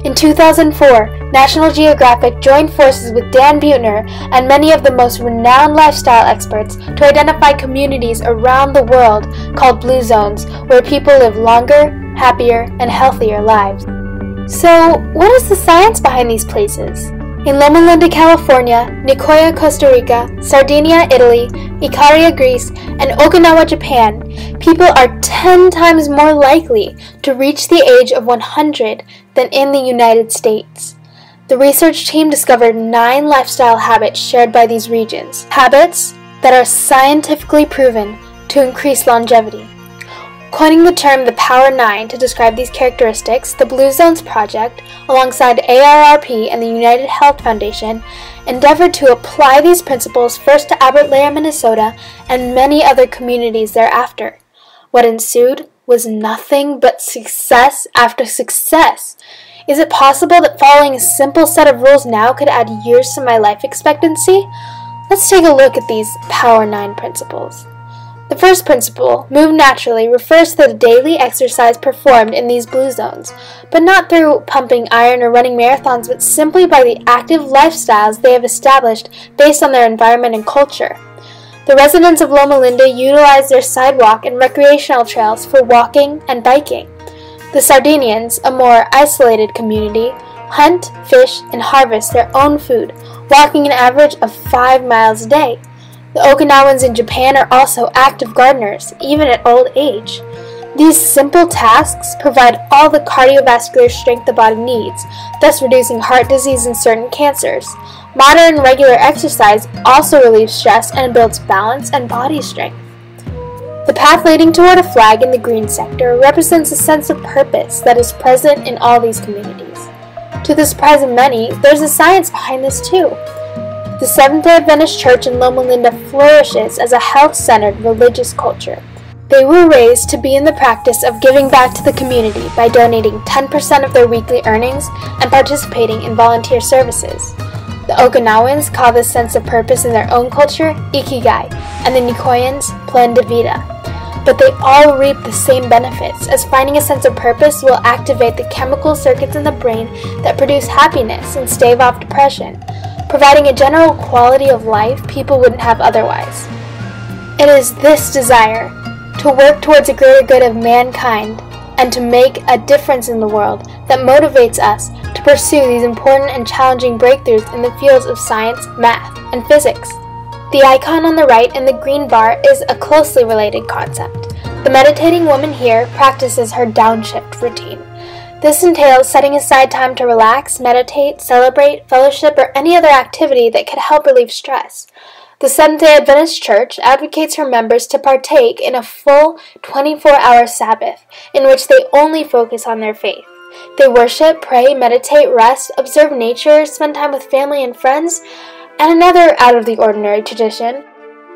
In 2004, National Geographic joined forces with Dan Buettner and many of the most renowned lifestyle experts to identify communities around the world called blue zones, where people live longer, happier, and healthier lives. So, what is the science behind these places? In Loma Linda, California, Nicoya, Costa Rica, Sardinia, Italy, Ikaria, Greece, and Okinawa, Japan, people are 10 times more likely to reach the age of 100 than in the United States. The research team discovered 9 lifestyle habits shared by these regions, habits that are scientifically proven to increase longevity. Coining the term the Power 9 to describe these characteristics, the Blue Zones Project, alongside AARP and the United Health Foundation, endeavored to apply these principles first to Albert Lea, Minnesota, and many other communities thereafter. What ensued was nothing but success after success. Is it possible that following a simple set of rules now could add years to my life expectancy? Let's take a look at these Power 9 principles. The first principle, move naturally, refers to the daily exercise performed in these blue zones, but not through pumping iron or running marathons, but simply by the active lifestyles they have established based on their environment and culture. The residents of Loma Linda utilize their sidewalk and recreational trails for walking and biking. The Sardinians, a more isolated community, hunt, fish, and harvest their own food, walking an average of 5 miles a day. The Okinawans in Japan are also active gardeners, even at old age. These simple tasks provide all the cardiovascular strength the body needs, thus reducing heart disease and certain cancers. Moderate and regular exercise also relieves stress and builds balance and body strength. The path leading toward a flag in the green sector represents a sense of purpose that is present in all these communities. To the surprise of many, there's a science behind this too. The Seventh-day Adventist Church in Loma Linda flourishes as a health-centered religious culture. They were raised to be in the practice of giving back to the community by donating 10% of their weekly earnings and participating in volunteer services. The Okinawans call this sense of purpose in their own culture ikigai, and the Nicoyans plan de vida. But they all reap the same benefits, as finding a sense of purpose will activate the chemical circuits in the brain that produce happiness and stave off depression, providing a general quality of life people wouldn't have otherwise. It is this desire to work towards a greater good of mankind and to make a difference in the world that motivates us to pursue these important and challenging breakthroughs in the fields of science, math, and physics. The icon on the right in the green bar is a closely related concept. The meditating woman here practices her downshift routine. This entails setting aside time to relax, meditate, celebrate, fellowship, or any other activity that could help relieve stress. The Seventh-day Adventist Church advocates her members to partake in a full 24-hour Sabbath, in which they only focus on their faith. They worship, pray, meditate, rest, observe nature, spend time with family and friends, and another out-of-the-ordinary tradition.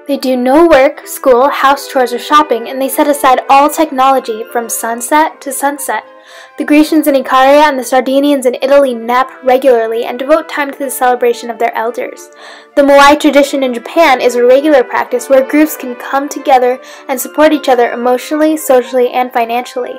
They do no work, school, house chores, or shopping, and they set aside all technology from sunset to sunset. The Grecians in Ikaria and the Sardinians in Italy nap regularly and devote time to the celebration of their elders. The Moai tradition in Japan is a regular practice where groups can come together and support each other emotionally, socially, and financially.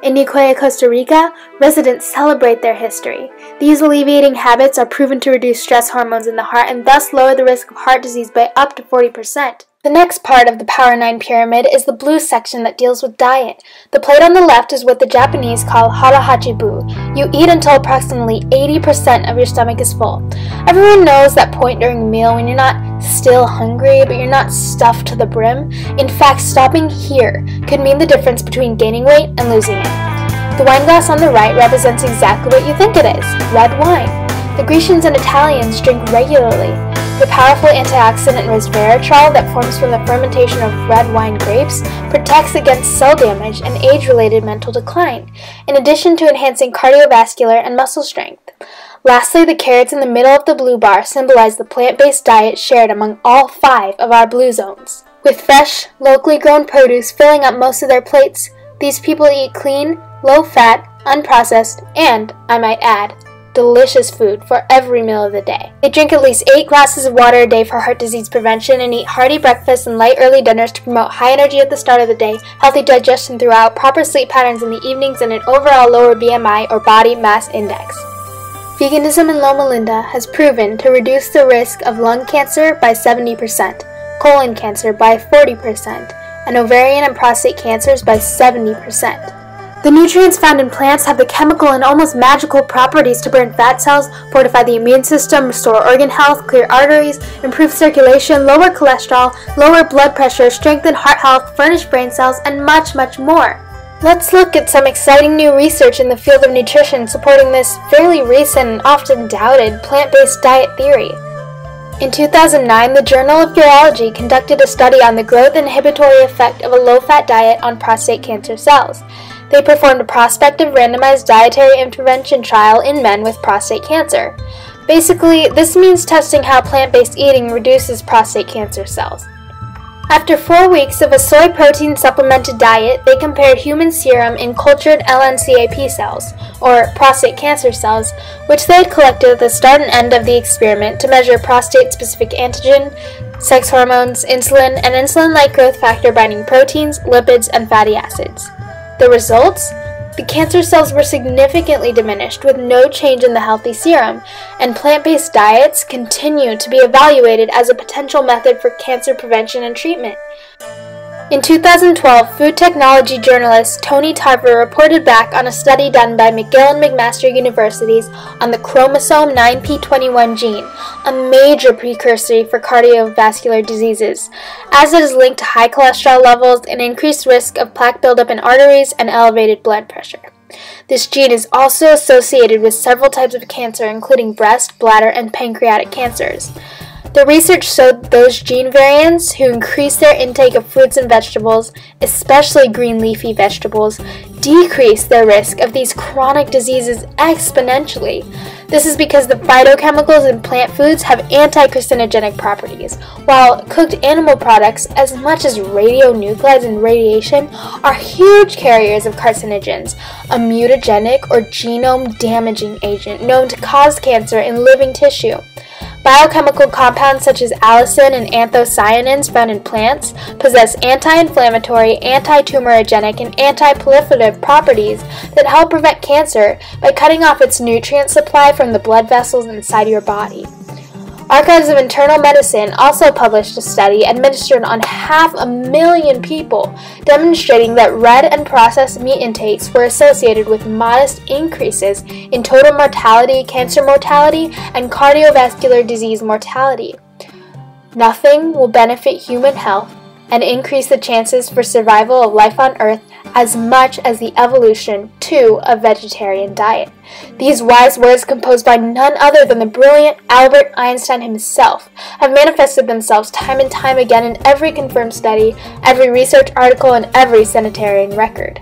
In Nicoya, Costa Rica, residents celebrate their history. These alleviating habits are proven to reduce stress hormones in the heart and thus lower the risk of heart disease by up to 40%. The next part of the Power 9 pyramid is the blue section that deals with diet. The plate on the left is what the Japanese call harahachibu. You eat until approximately 80% of your stomach is full. Everyone knows that point during a meal when you're not still hungry, but you're not stuffed to the brim. In fact, stopping here could mean the difference between gaining weight and losing it. The wine glass on the right represents exactly what you think it is, red wine. The Grecians and Italians drink regularly. The powerful antioxidant resveratrol that forms from the fermentation of red wine grapes protects against cell damage and age-related mental decline, in addition to enhancing cardiovascular and muscle strength. Lastly, the carrots in the middle of the blue bar symbolize the plant-based diet shared among all 5 of our blue zones. With fresh, locally grown produce filling up most of their plates, these people eat clean, low-fat, unprocessed, and, I might add, delicious food for every meal of the day. They drink at least 8 glasses of water a day for heart disease prevention and eat hearty breakfasts and light early dinners to promote high energy at the start of the day, healthy digestion throughout, proper sleep patterns in the evenings, and an overall lower BMI or body mass index. Veganism in Loma Linda has proven to reduce the risk of lung cancer by 70%, colon cancer by 40%, and ovarian and prostate cancers by 70%. The nutrients found in plants have the chemical and almost magical properties to burn fat cells, fortify the immune system, restore organ health, clear arteries, improve circulation, lower cholesterol, lower blood pressure, strengthen heart health, furnish brain cells, and much, much more. Let's look at some exciting new research in the field of nutrition supporting this fairly recent and often doubted plant-based diet theory. In 2009, the Journal of Urology conducted a study on the growth inhibitory effect of a low-fat diet on prostate cancer cells. They performed a prospective randomized dietary intervention trial in men with prostate cancer. Basically, this means testing how plant-based eating reduces prostate cancer cells. After 4 weeks of a soy protein supplemented diet, they compared human serum in cultured LNCAP cells, or prostate cancer cells, which they had collected at the start and end of the experiment to measure prostate-specific antigen, sex hormones, insulin, and insulin-like growth factor binding proteins, lipids, and fatty acids. The results? The cancer cells were significantly diminished with no change in the healthy serum, and plant-based diets continue to be evaluated as a potential method for cancer prevention and treatment. In 2012, food technology journalist Tony Tarver reported back on a study done by McGill and McMaster Universities on the chromosome 9p21 gene, a major precursor for cardiovascular diseases, as it is linked to high cholesterol levels, an increased risk of plaque buildup in arteries, and elevated blood pressure. This gene is also associated with several types of cancer, including breast, bladder, and pancreatic cancers. The research showed those gene variants who increased their intake of fruits and vegetables, especially green leafy vegetables, decreased their risk of these chronic diseases exponentially. This is because the phytochemicals in plant foods have anti-carcinogenic properties, while cooked animal products, as much as radionuclides and radiation, are huge carriers of carcinogens, a mutagenic or genome-damaging agent known to cause cancer in living tissue. Biochemical compounds such as allicin and anthocyanins found in plants possess anti-inflammatory, anti-tumorigenic, and anti-proliferative properties that help prevent cancer by cutting off its nutrient supply from the blood vessels inside your body. Archives of Internal Medicine also published a study administered on 500,000 people demonstrating that red and processed meat intakes were associated with modest increases in total mortality, cancer mortality, and cardiovascular disease mortality. Nothing will benefit human health and increase the chances for survival of life on Earth as much as the evolution to a vegetarian diet. These wise words, composed by none other than the brilliant Albert Einstein himself, have manifested themselves time and time again in every confirmed study, every research article, and every sanitarian record.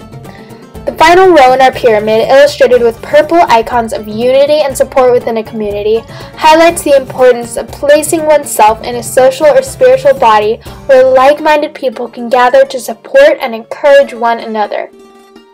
The final row in our pyramid, illustrated with purple icons of unity and support within a community, highlights the importance of placing oneself in a social or spiritual body where like-minded people can gather to support and encourage one another.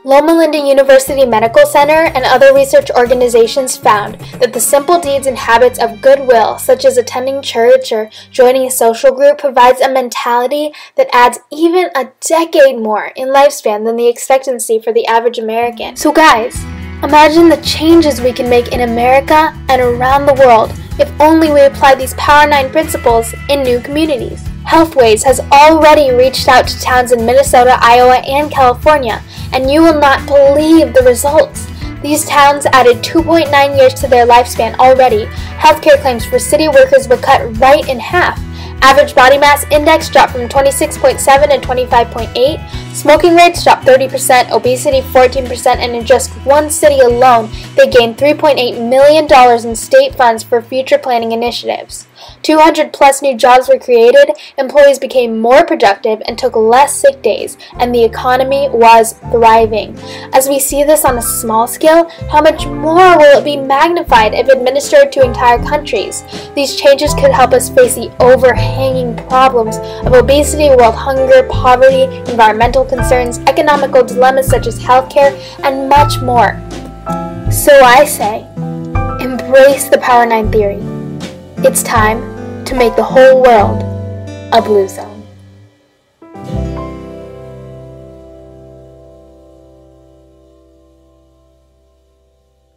Loma Linda University Medical Center and other research organizations found that the simple deeds and habits of goodwill, such as attending church or joining a social group, provides a mentality that adds even a decade more in lifespan than the expectancy for the average American. So guys, imagine the changes we can make in America and around the world if only we apply these Power 9 principles in new communities. Healthways has already reached out to towns in Minnesota, Iowa, and California, and you will not believe the results. These towns added 2.9 years to their lifespan already. Healthcare claims for city workers were cut right in half. Average body mass index dropped from 26.7 to 25.8. Smoking rates dropped 30%, obesity 14%, and in just one city alone, they gained $3.8 million in state funds for future planning initiatives. 200 plus new jobs were created, employees became more productive and took less sick days, and the economy was thriving. As we see this on a small scale, how much more will it be magnified if administered to entire countries? These changes could help us face the overhanging problems of obesity, world hunger, poverty, environmental concerns, economical dilemmas such as healthcare, and much more. So I say, embrace the Power 9 theory. It's time to make the whole world a blue zone.